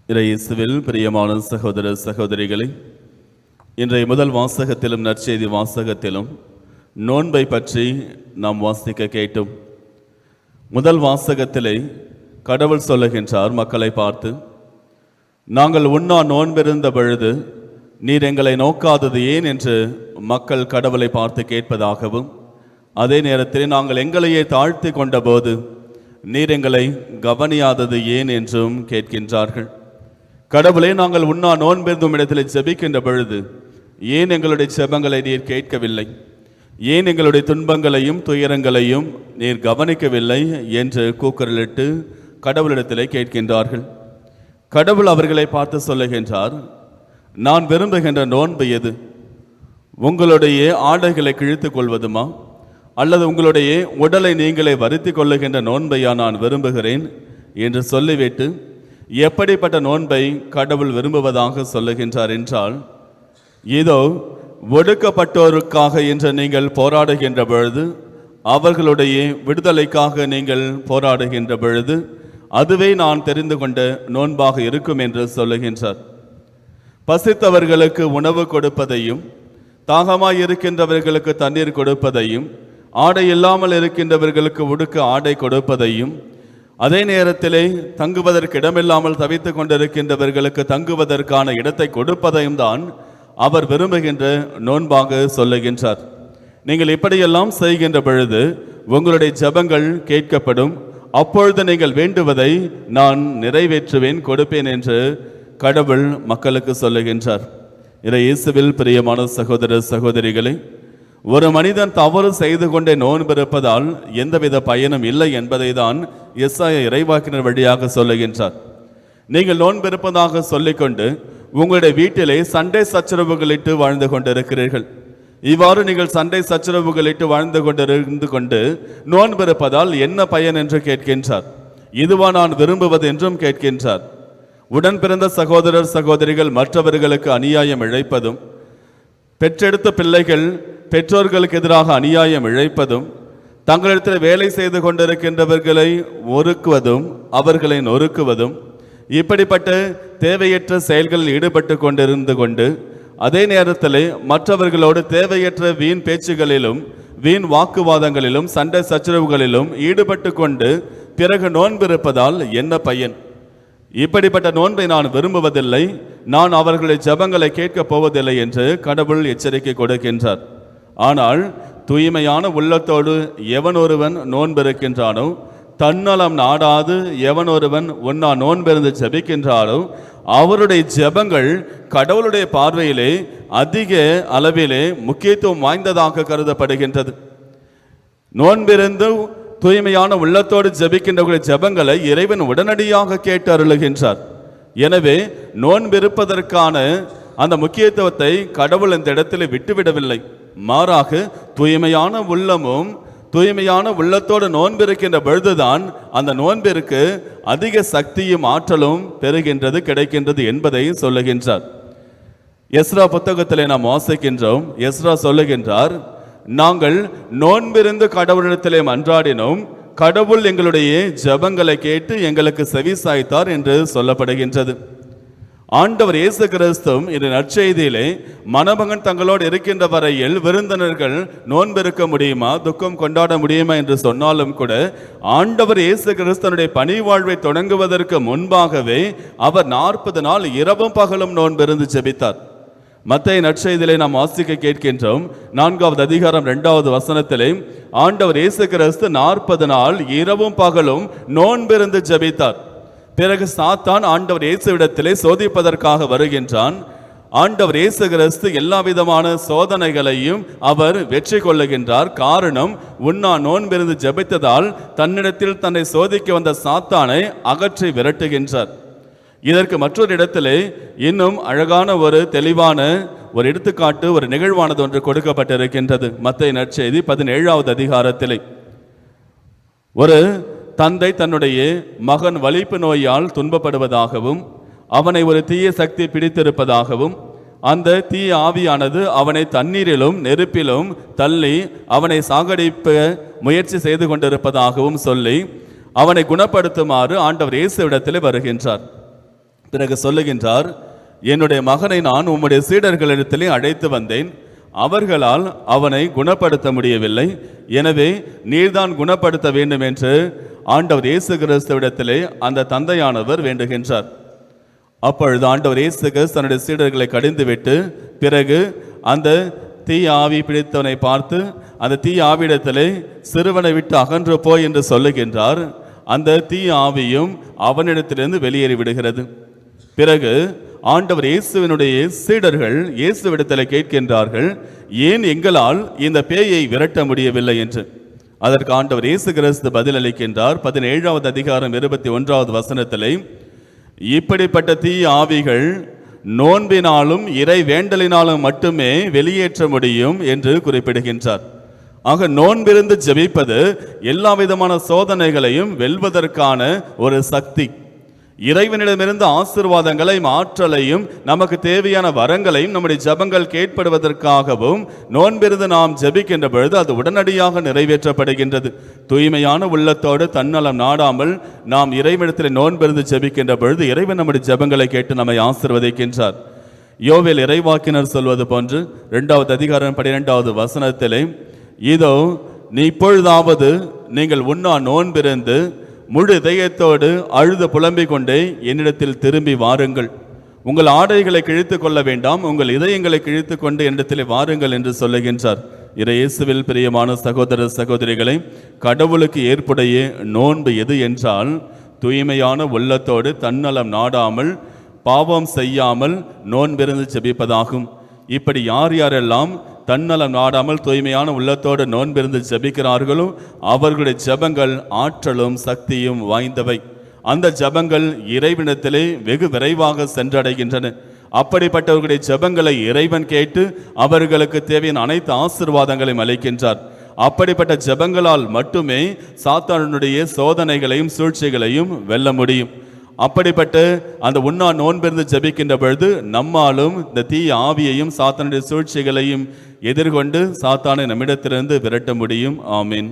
இயேசுவில் பிரியமான சகோதர சகோதரிகளை, இன்றைய முதல் வாசகத்திலும் நற்செய்தி வாசகத்திலும் நோன்பை பற்றி நாம் வாசிக்க கேட்டோம். முதல் வாசகத்திலே கடவுள் சொல்லுகின்றார் மக்களை பார்த்து, நாங்கள் உண்ணா நோன்பிருந்த பொழுது நீர் எங்களை நோக்காதது ஏன் என்று மக்கள் கடவுளை பார்த்து கேட்பதாகவும், அதே நேரத்தில் நாங்கள் எங்களையே தாழ்த்தி கொண்ட போது நீர் எங்களை கவனியாதது ஏன் என்றும் கேட்கின்றார்கள். கடவுளே, நாங்கள் உண்ணா நோன்பிருந்தும் இடத்தில் ஜெபிக்கின்ற பொழுது ஏன் எங்களுடைய ஜெபங்களை நீர் கேட்கவில்லை? ஏன் எங்களுடைய துன்பங்களையும் துயரங்களையும் நீர் கவனிக்கவில்லை என்று கூக்குரலிட்டு கடவுளிடத்திலே கேட்கின்றார்கள். கடவுள் அவர்களை பார்த்து சொல்லுகின்றார், நான் விரும்புகின்ற நோன்பு எது? உங்களுடைய ஆடைகளை கிழித்துக் கொள்வதுமா, அல்லது உங்களுடைய உடலை நீங்களே வருத்தி கொள்ளுகின்ற நோன்பையா நான் விரும்புகிறேன் என்று சொல்லிவிட்டு, எப்படிப்பட்ட நோன்பை கடவுள் விரும்புவதாக சொல்லுகின்றார் என்றால், இதோ ஒடுக்கப்பட்டோருக்காக என்று நீங்கள் போராடுகின்ற பொழுது, அவர்களுடைய விடுதலைக்காக நீங்கள் போராடுகின்ற பொழுது, அதுவே நான் தெரிந்து கொண்ட நோன்பாக இருக்கும் என்று சொல்லுகின்றார். பசித்தவர்களுக்கு உணவு கொடுப்பதையும், தாகமாய் இருக்கின்றவர்களுக்கு தண்ணீர் கொடுப்பதையும், ஆடை இல்லாமல் இருக்கின்றவர்களுக்கு உடுக்க ஆடை கொடுப்பதையும், அதே நேரத்திலே தங்குவதற்கு இடமில்லாமல் தவித்து கொண்டிருக்கின்றவர்களுக்கு தங்குவதற்கான இடத்தை கொடுப்பதையும் தான் அவர் விரும்புகின்ற நோன்பாக சொல்லுகின்றார். நீங்கள் இப்படியெல்லாம் செய்கின்ற பொழுது உங்களுடைய ஜெபங்கள் கேட்கப்படும், அப்பொழுது நீங்கள் வேண்டுவதை நான் நிறைவேற்றுவேன், கொடுப்பேன் என்று கடவுள் மக்களுக்கு சொல்லுகின்றார். இயேசுவில் பிரியமான சகோதர சகோதரிகளை, ஒரு மனிதன் தவறு செய்து கொண்டே நோன்பிருப்பதால் எந்தவித பயனும் இல்லை என்பதை தான் எசாயா இறைவாக்கினர் வழியாக சொல்லுகின்றார். நீங்கள் நோன்பிருப்பதாக சொல்லிக்கொண்டு உங்களுடைய வீட்டிலே சண்டை சச்சரவுகளிட்டு வாழ்ந்து கொண்டிருக்கிறீர்கள். இவ்வாறு நீங்கள் சண்டை சச்சரவுகளிட்டு வாழ்ந்து கொண்டிருந்து கொண்டு நோன்பிருப்பதால் என்ன பயன் என்று கேட்கின்றார். இதுவா நான் விரும்புவது என்றும் கேட்கின்றார். உடன் பிறந்த சகோதரர் சகோதரிகள் மற்றவர்களுக்கு அநியாயம் இழைப்பதும், பெற்றெடுத்த பிள்ளைகள் பெற்றோர்களுக்கு எதிராக அநியாயம் இழைப்பதும், தங்களிடத்தில் வேலை செய்து கொண்டிருக்கின்றவர்களை ஒருக்குவதும் அவர்களை நொறுக்குவதும், இப்படிப்பட்ட தேவையற்ற செயல்களில் ஈடுபட்டு கொண்டிருந்து கொண்டு அதே நேரத்தில் மற்றவர்களோடு தேவையற்ற வீண் பேச்சுகளிலும் வீண் வாக்குவாதங்களிலும் சண்டை சச்சரவுகளிலும் ஈடுபட்டு கொண்டு பிறகு நோன்பிருப்பதால் என்ன பயன்? இப்படிப்பட்ட நோன்பை நான் விரும்புவதில்லை, நான் அவர்களுடைய ஜெபங்களை கேட்கப் போவதில்லை என்று கடவுள் எச்சரிக்கை கொடுக்கின்றார். ஆனால் தூய்மையான உள்ளத்தோடு எவன் ஒருவன் நோன்பிருக்கின்றானோ, தன்னலம் நாடாது எவன் ஒருவன் உண்ணா நோன்பிருந்து ஜெபிக்கின்றானோ, அவருடைய ஜெபங்கள் கடவுளுடைய பார்வையிலே அதிக அளவிலே முக்கியத்துவம் வாய்ந்ததாக கருதப்படுகின்றது. நோன்பிருந்து தூய்மையான உள்ளத்தோடு ஜெபிக்கின்ற ஜெபங்களை இறைவன் உடனடியாக கேட்டு அருளுகின்றார். எனவே நோன்பிருப்பதற்கான அந்த முக்கியத்துவத்தை கடவுள் இந்த இடத்தில் விட்டுவிடவில்லை. மாறாக தூய்மையான உள்ளமும் தூய்மையான உள்ளத்தோடு நோன்பிருக்கின்ற பொழுதுதான் அந்த நோன்பிற்கு அதிக சக்தியும் ஆற்றலும் பெறுகின்றது, கிடைக்கின்றது என்பதை சொல்லுகின்றார். எஸ்ரா புத்தகத்திலே நாம் வாசிக்கின்றோம். எஸ்ரா சொல்லுகின்றார், நாங்கள் நோன்பிருந்து கடவுளிடத்திலே மன்றாடினோம், கடவுள் எங்களுடைய ஜெபங்களை கேட்டு எங்களுக்கு செவி சாய்த்தார் என்று சொல்லப்படுகின்றது. ஆண்டவர் இயேசு கிறிஸ்து இந்த நற்செய்தியிலே மணமகன் தங்களோடு இருக்கின்ற வரையில் விருந்தினர்கள் நோன்பிருக்க முடியுமா, துக்கம் கொண்டாட முடியுமா என்று சொன்னாலும் கூட, ஆண்டவர் இயேசு கிறிஸ்துவனுடைய பணி வாழ்வை தொடங்குவதற்கு முன்பாகவே அவர் 40 நாள் இரவும் பகலும் நோன்பிருந்து ஜெபித்தார். மத்தேயு நற்செய்தியிலே நாம் வாசிக்க கேட்கின்றோம். 4வது அதிகாரம் 2வது வசனத்திலே ஆண்டவர் இயேசு கிறிஸ்து 40 நாள் இரவும் பகலும் நோன்பிருந்து ஜெபித்தார். பிறகு சாத்தான் ஆண்டவர் இயேசுவிடத்திலே சோதிப்பதற்காக வருகின்றான். ஆண்டவர் இயேசு கிறிஸ்து எல்லா விதமான சோதனைகளையும் அவர் வெற்றி கொள்ளுகின்றார். காரணம், உண்ணா நோன்பிருந்து ஜெபித்ததால் தன்னிடத்தில் தன்னை சோதிக்க வந்த சாத்தானை அகற்றி விரட்டுகின்றார். இதற்கு மற்றொரு இடத்திலே இன்னும் அழகான ஒரு தெளிவான ஒரு எடுத்துக்காட்டு, ஒரு நிகழ்வானது ஒன்று கொடுக்கப்பட்டிருக்கின்றது. மத்தேயு நற்செய்தி 17வது அதிகாரத்திலே ஒரு தந்தை தன்னுடைய மகன் வலிப்பு நோயால் துன்பப்படுவதாகவும், அவனை ஒரு தீய சக்தி பிடித்திருப்பதாகவும், அந்த தீய ஆவியானது அவனை தண்ணீரிலும் நெருப்பிலும் தள்ளி அவனை சாகடிக்க முயற்சி செய்து கொண்டிருப்பதாகவும் சொல்லி அவனை குணப்படுத்துமாறு ஆண்டவர் இயேசுவிடத்தில் வருகின்றார். பிறகு சொல்லுகின்றார், என்னுடைய மகனை நான் உம்முடைய சீடர்களிடத்திலே அழைத்து வந்தேன், அவர்களால் அவனை குணப்படுத்த முடியவில்லை, எனவே நீர்தான் குணப்படுத்த வேண்டும் என்று ஆண்டவர் இயேசு கிறிஸ்துவிடத்திலே அந்த தந்தையானவர் வேண்டுகின்றார். அப்பொழுது ஆண்டவர் இயேசு கிறிஸ்து தன்னுடைய சீடர்களை கடிந்துவிட்டு பிறகு அந்த தீய ஆவி பிடித்தவனை பார்த்து அந்த தீய ஆவியிடத்திலே சிறுவனை விட்டு அகன்று போய் என்று சொல்லுகின்றார். அந்த தீய ஆவியும் அவனிடத்திலிருந்து வெளியேறி விடுகிறது. பிறகு ஆண்டவர் இயேசுவினுடைய சீடர்கள் இயேசுவிடத்தில் கேட்கின்றார்கள், ஏன் எங்களால் இந்த பேயை விரட்ட முடியவில்லை என்று. அதற்கு ஆண்டவர் இயேசு கிறிஸ்து பதிலளிக்கின்றார். 17வது அதிகாரம் 21வது வசனத்திலே, இப்படிப்பட்ட தீய ஆவிகள் நோன்பினாலும் இறை வேண்டலினாலும் மட்டுமே வெளியேற்ற முடியும் என்று குறிப்பிடுகின்றார். ஆக நோன்பிருந்து ஜெபிப்பது எல்லா விதமான சோதனைகளையும் வெல்வதற்கான ஒரு சக்தி. இறைவனிடமிருந்து ஆசீர்வாதங்களையும் ஆற்றலையும் நமக்கு தேவையான வரங்களையும் நம்முடைய ஜெபங்கள் கேட்படுவதற்காகவும் நோன்பிருந்து நாம் ஜெபிக்கின்ற பொழுது அது உடனடியாக நிறைவேற்றப்படுகின்றது. தூய்மையான உள்ளத்தோடு தன்னலம் நாடாமல் நாம் இறைவனிடத்தில் நோன்பிருந்து ஜெபிக்கின்ற பொழுது இறைவன் நம்முடைய ஜெபங்களை கேட்டு நம்மை ஆசீர்வதிக்கின்றார். யோவேல் இறைவாக்கினர் சொல்வது போன்று 2வது அதிகாரம் 12வது வசனத்திலே, இதோ நீ இப்பொழுதாவது நீங்கள் உண்ணா நோன்பிருந்து முழு இதயத்தோடு அழுது புலம்பிக் கொண்டே என்னிடத்தில் திரும்பி வாருங்கள், உங்கள் ஆடைகளை கிழித்து கொள்ள வேண்டாம், உங்கள் இதயங்களை கிழித்து கொண்டு என்னிடத்தில் வாருங்கள் என்று சொல்லுகின்றார். இயேசுவில் பிரியமான சகோதர சகோதரிகளை, கடவுளுக்கு ஏற்புடைய நோன்பு எது என்றால் தூய்மையான உள்ளத்தோடு தன்னலம் நாடாமல் பாவம் செய்யாமல் நோன்பிருந்து ஜெபிப்பதாகும். இப்படி யார் யாரெல்லாம் தன்னலம் நாடாமல் தூய்மையான உள்ளத்தோடு நோன்பிருந்து ஜெபிக்கிறார்களோ அவர்களுடைய ஜெபங்கள் ஆற்றலும் சக்தியும் வாய்ந்தவை. அந்த ஜெபங்கள் இறைவனிடத்திலே வெகு விரைவாக சென்றடைகின்றன. அப்படிப்பட்டவர்களுடைய ஜெபங்களை இறைவன் கேட்டு அவர்களுக்கு தேவையான அனைத்து ஆசீர்வாதங்களையும் அளிக்கின்றார். அப்படிப்பட்ட ஜெபங்களால் மட்டுமே சாத்தானுடைய சோதனைகளையும் சூழ்ச்சிகளையும் வெல்ல முடியும். அப்படிப்பட்ட அந்த உண்ணா நோன்பிருந்து ஜெபிக்கின்ற பொழுது நம்மாலும் இந்த தீய ஆவியையும் சாத்தானுடைய சூழ்ச்சிகளையும் எதிர்கொண்டு சாத்தானை நம்மிடத்திலிருந்து விரட்ட முடியும். ஆமீன்.